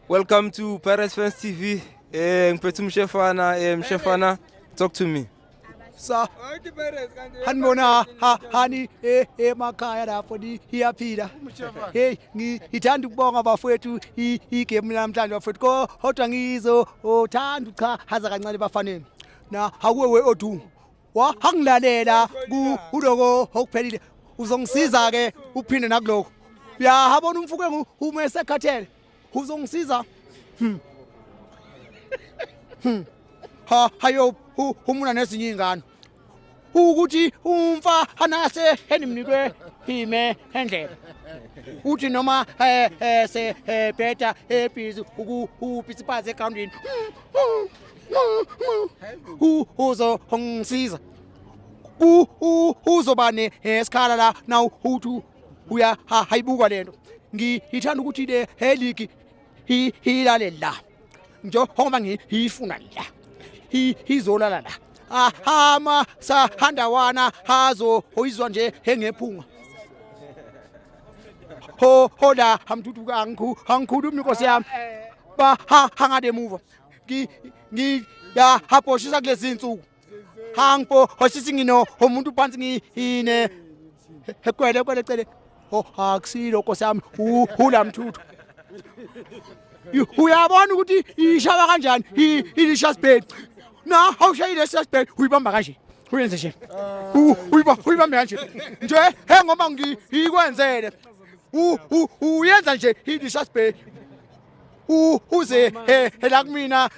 Welcome to Pirates Fans TV. Mpethu Mshefana, talk to me. Sa hanibona hani emakhaya lapho iyaphila. Hey ngithanda ukubonga bafowethu igame namhlanje bafowethu kodwa ngizothanda uchaza kancane bafaneni. Na akuwe odu. Hangilalela kuloko okuphelile. Uzongisiza ke uphinde nakuloko. Uyahabona umfuke uma esekhathele. Uzongisiza. Hayo umuna nezinye ingane ukuthi umfa anase enimnikwe ime endlela uthi noma se beta ebhizi ukupisipaza egroundini uzo ngisiza uzobane esikhala la na uthi uya hayibuka lento ngithanda ukuthi le heliki hilalela la njo ngoba ngifuna la izolala la ahama sahandawana hazo hoizwa nje engephunga hola hamthutuka angikhulumi inkosi yami ba hangade muva ya haposhisa kulezi insuku hangpo hoshisi ngino umuntu phansi ngine kwele cele akusilo nkosi yami hula mthuthu uyabona ukuthi ishaba kanjani ilishasbed na awushayile sasbed uyibamba kanje uyenze nje uyibamba kanje nje ngoba ngiyikwenzele uyenza nje ilishasbed uze la kumina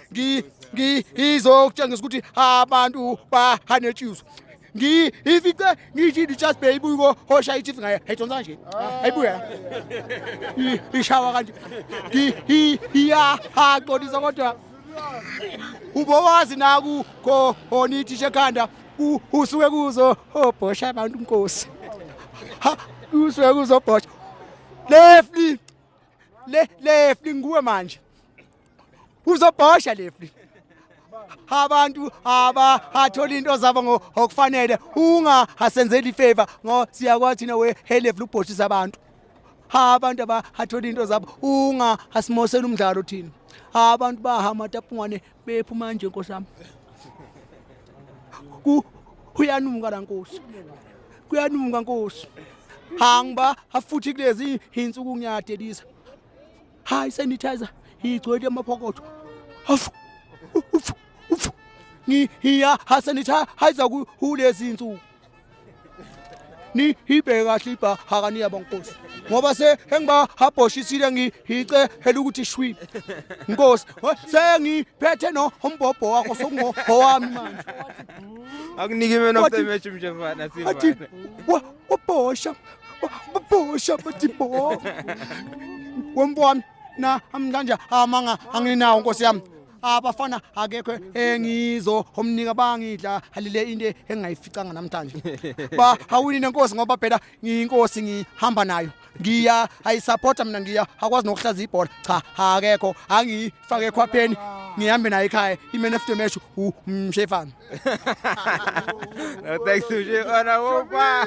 ngizokutshengisa ukuthi abantu bahanetshizo ngiyifice ngithi ilishasbed ibuyiko hosha ithi ngaye ayidonsa nje ayibuya ishawa kanje haqodisa kodwa ubowazi naku khonithi shekhanda usuke kuzo obhosha abantu inkosi usuke kuzo bhosha lefli nguwe manje uzobhosha lefli abantu abathola into zabo ngokufanele ungasenzeli favor ngo siyakwathi na we helefli ubhoshisa abantu abathola into zabo asimosela umdlalo thina abantu bahama tapungane bephuma nje nkosami kuyanunga la nkosi kuyanunga nkosi hangba afuthi kulezi insuku ngiyadelisa hayi sanitizer igcwele amaphokotho ngiya hasanitizer kulezi insuku ni ibheka kahle ibha hakaniya bonkosi ngoba engiba habhoshisile ngihice hela ukuthi shwi inkosi sengiphethe no umbhobho wakho sokungowami manje Akunike man of the match Mshefana athi wabhosha bathi bo wombwami na amhlanje amanga anginawo inkosi yami abafana akekho engizo omnika bangidla halile into engayificanga namhlanje ba awini nenkosi ngoba phela ngiyinkosi ngihamba nayo ngiya ayisupport mina ngiya akwazi nokuhlaza ibhola cha akekho angifake ekhwapheni ngihambe naye ekhaya iman of the match Mshefana. Thanks Mshefana wopa